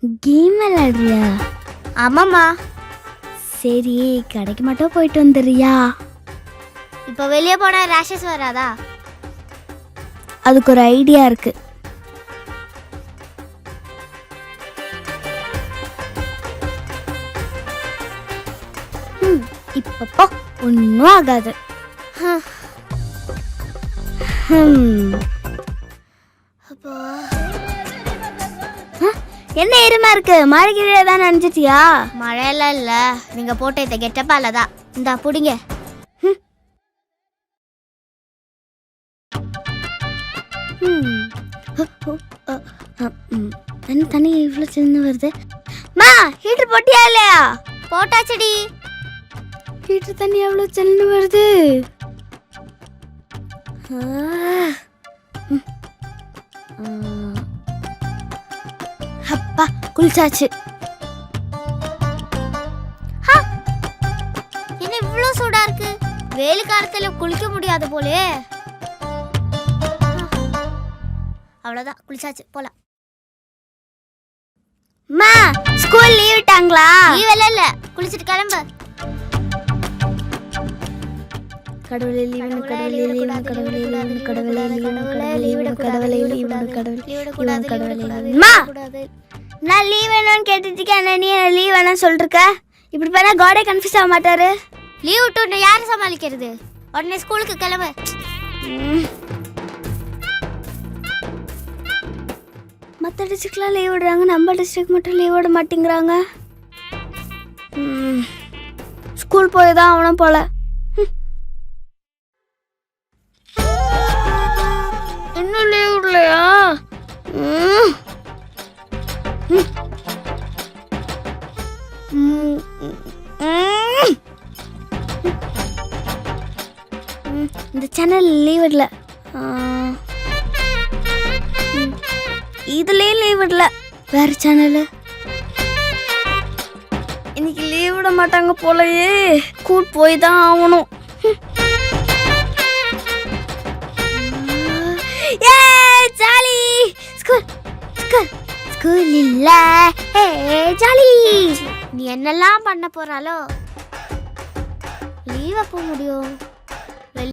Game விளையாடுறியா? ஆமாம்மா. சரி, கடைக்கு மட்டும் போயிட்டு வந்துடுறியா? இப்போ வெளியே போனால் ரேஷஸ் வராதா? அதுக்கு ஒரு ஐடியா இருக்கு. இப்போ ஒன்றும் ஆகாது. அப்போ என்ன எருமா இருக்கு? மழை கீழே தான் நினைச்சிட்டியா? மழையெல்லாம் இல்லை, நீங்கள் போட்ட இந்த கெட்டப்பால தான். இந்தா பிடிங்க. என்ன தண்ணி இவ்வளோ சின்ன வருது? மா, ஹீட்டர் போட்டியா இல்லையா? போட்டாச்சடி. ஹீட்டர் தண்ணி எவ்வளோ சின்ன வருது? அப்பா, குளிச்சாச்சு. என்ன இவ்வளோ சூடா இருக்கு? வெயில் காலத்துல குளிக்க முடியாது போலே. அவ்வளோதான், குளிச்சாச்சு, போலாம். மா, ஸ்கூல் லீவ் விட்டாங்களா? லீவ் இல்ல, குளிச்சிட்டு கிளம்பு. கடவுளே லீவு, கடவுளே லீவு, கடவுளே லீவு, கடவுளே லீவு, கடவுளே லீவு, கடவுளே. மா, நான் லீவ் வேணும்னு கேட்டுட்டு நீ லீவ் வேணாம் சொல்லிருக்க. இப்படி பண்ணா காடே கன்ஃபியூஸ் ஆக மாட்டாரு. லீவ் விட்டு யாரு சமாளிக்கிறது? உடனே ஸ்கூலுக்கு கிளம்பு. மற்ற டிஸ்ட்ரிக்ட்லாம் லீவ் விடுறாங்க, நம்ம டிஸ்ட்ரிக்ட் மட்டும் லீவ் விட மாட்டேங்கிறாங்க. ஸ்கூல் போய் தான் ஆகணும் போல. இன்னும் லீவ் விடலையா? இந்த சேனல் லீவ் விடல, இதுலயே லீவ் விடல. வேற சேனல் இன்னைக்கு லீவ் விட மாட்டாங்க போலயே. ஸ்கூல் போய் தான் ஆகணும். ஜாலி ஸ்கூல், ஸ்கூல், ஸ்கூல் இல்ல, ஜாலி. நீ என்னெல்லாம் பண்ண போறாளோ? லீவ் எப்போ முடியும்?